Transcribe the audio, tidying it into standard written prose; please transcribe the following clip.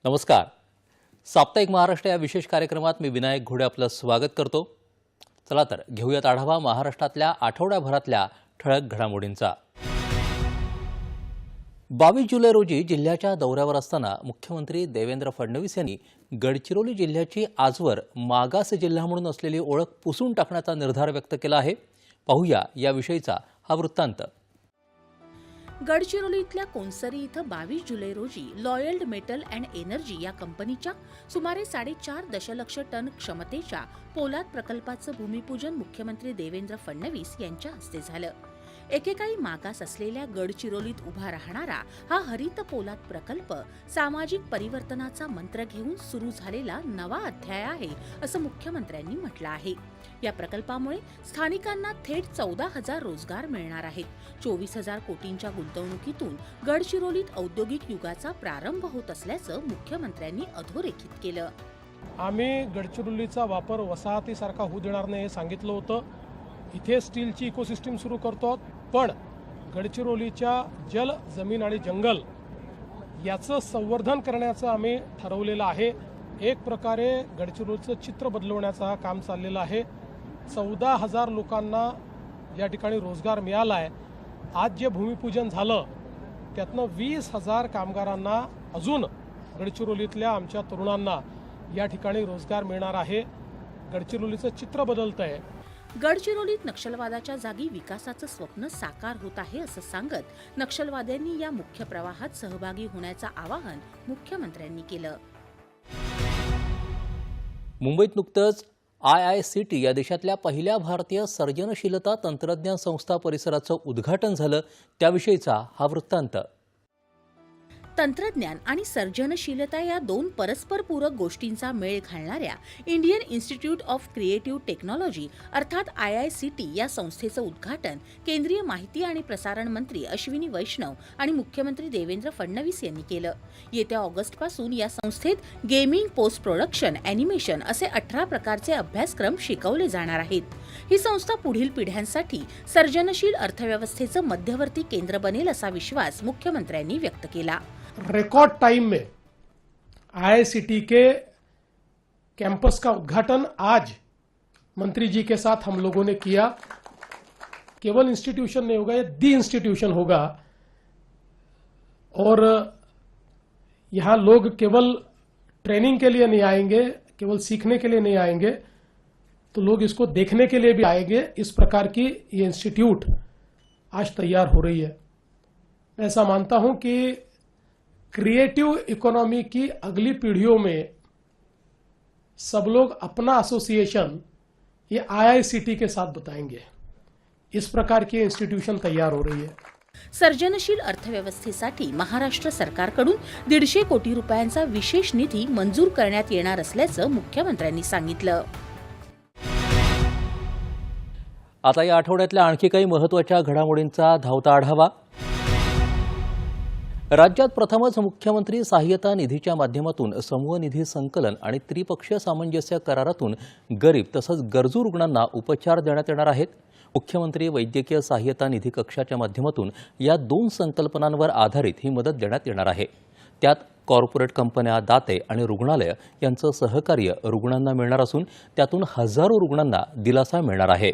नमस्कार. साप्ताहिक महाराष्ट्र या विशेष कार्यक्रमात मी विनायक घोडे आपलं स्वागत करतो. चला तर घेऊयात आढावा महाराष्ट्रातल्या आठवड्याभरातल्या ठळक घडामोडींचा. 22 जुलै रोजी जिल्ह्याच्या दौऱ्यावर असताना मुख्यमंत्री देवेंद्र फडणवीस यांनी गडचिरोली जिल्ह्याची आजवर मागास जिल्हा म्हणून असलेली ओळख पुसून टाकण्याचा निर्धार व्यक्त केला आहे. पाहूया याविषयीचा हा वृत्तांत. गडचिरोलीतल्या कोनसरी इथं 22 जुलै रोजी लॉयल्ड मेटल अँड एनर्जी या कंपनीच्या सुमारे 4.5 दशलक्ष टन क्षमतेच्या पोलाद प्रकल्पाचं भूमिपूजन मुख्यमंत्री देवेंद्र फडणवीस यांच्या हस्ते झालं. एकेकाळी मागास असलेल्या गडचिरोलीत उभा राहणारा हा हरित पोलाद प्रकल्प सामाजिक परिवर्तनाचा मंत्र घेऊन सुरू झालेला नवा अध्याय आहे असं मुख्यमंत्र्यांनी म्हटलं आहे. या प्रकल्पामुळे स्थानिकांना थेट 14,000 रोजगार मिळणार आहेत. 24,000 कोटींच्या गुंतवणुकीतून गडचिरोलीत औद्योगिक युगाचा प्रारंभ होत असल्याचं मुख्यमंत्र्यांनी अधोरेखित केलं. आम्ही गडचिरोलीचा वापर वसाहतीसारखा होऊ देणार नाही हे सांगितलं होतं. इथे स्टीलची इकोसिस्टीम सुरू करतो, पण गडचिरोलीच्या जल, जमीन आणि जंगल याचं संवर्धन करण्याचं आम्ही ठरवलेलं आहे. एक प्रकारे गडचिरोलीचं चित्र बदलवण्याचं हा काम चाललेलं आहे. 14,000 लोकांना या ठिकाणी रोजगार मिळाला आहे. आज जे भूमिपूजन झालं त्यातनं 20,000 कामगारांना, अजून गडचिरोलीतल्या आमच्या तरुणांना या ठिकाणी रोजगार मिळणार आहे. गडचिरोलीचं चित्र बदलतं आहे. गडचिरोलीत नक्षलवादाच्या जागी विकासाचं स्वप्न साकार होत आहे असं सांगत नक्षलवाद्यांनी या मुख्य प्रवाहात सहभागी होण्याचं आवाहन मुख्यमंत्र्यांनी केलं. मुंबईत नुकतंच IICT या देशातल्या पहिल्या भारतीय सर्जनशीलता तंत्रज्ञान संस्था परिसराचं उद्घाटन झालं. त्याविषयीचा हा वृत्तांत. तंत्रज्ञान आणि सर्जनशीलता या दोन परस्पर पूरक गोष्टींचा मेळ घालणाऱ्या Indian institute of creative technology अर्थात IICT या संस्थेचं उद्घाटन केंद्रीय माहिती आणि प्रसारण मंत्री अश्विनी वैष्णव आणि मुख्यमंत्री देवेंद्र फडणवीस यांनी केलं. येत्या ऑगस्टपासून या संस्थेत गेमिंग, पोस्ट प्रोडक्शन, ॲनिमेशन असे 18 प्रकारचे अभ्यासक्रम शिकवले जाणार आहेत. ही संस्था पुढील पिढ्यांसाठी सर्जनशील अर्थव्यवस्थेचं मध्यवर्ती केंद्र बनेल असा विश्वास मुख्यमंत्र्यांनी व्यक्त केला. रिकॉर्ड टाइम में IICT के कैंपस का उद्घाटन आज मंत्री जी के साथ हम लोगों ने किया. केवल इंस्टीट्यूशन नहीं होगा, ये दी इंस्टीट्यूशन होगा. और यहाँ लोग केवल ट्रेनिंग के लिए नहीं आएंगे, केवल सीखने के लिए नहीं आएंगे, तो लोग इसको देखने के लिए भी आएंगे. इस प्रकार की ये इंस्टीट्यूट आज तैयार हो रही है. मैं ऐसा मानता हूं कि क्रिएटिव इकोनॉमी की अगली पीढ़ियों में सब लोग अपना एसोसिएशन ये IICT के साथ बताएंगे. इस प्रकार की इंस्टीट्यूशन तैयार हो रही है. सर्जनशील अर्थव्यवस्थेसाठी महाराष्ट्र सरकारकडून 150 कोटी रुपयांचा विशेष निधी मंजूर करण्यात येणार असल्याचं मुख्यमंत्र्यांनी सांगितलं. आता या आठवड्यातल्या आणखी काही महत्त्वाच्या घडामोडींचा धावता आढावा. राज्यात प्रथमच मुख्यमंत्री सहाय्यता निधीच्या माध्यमातून समूह निधी संकलन आणि त्रिपक्षीय सामंजस्य करारातून गरीब तसंच गरजू रुग्णांना उपचार देण्यात येणार आहेत. मुख्यमंत्री वैद्यकीय सहाय्यता निधी कक्षाच्या माध्यमातून या दोन संकल्पनांवर आधारित ही मदत देण्यात येणार आहे. त्यात कॉर्पोरेट कंपन्या, दाते आणि रुग्णालय यांचं सहकार्य रुग्णांना मिळणार असून त्यातून हजारो रुग्णांना दिलासा मिळणार आहे.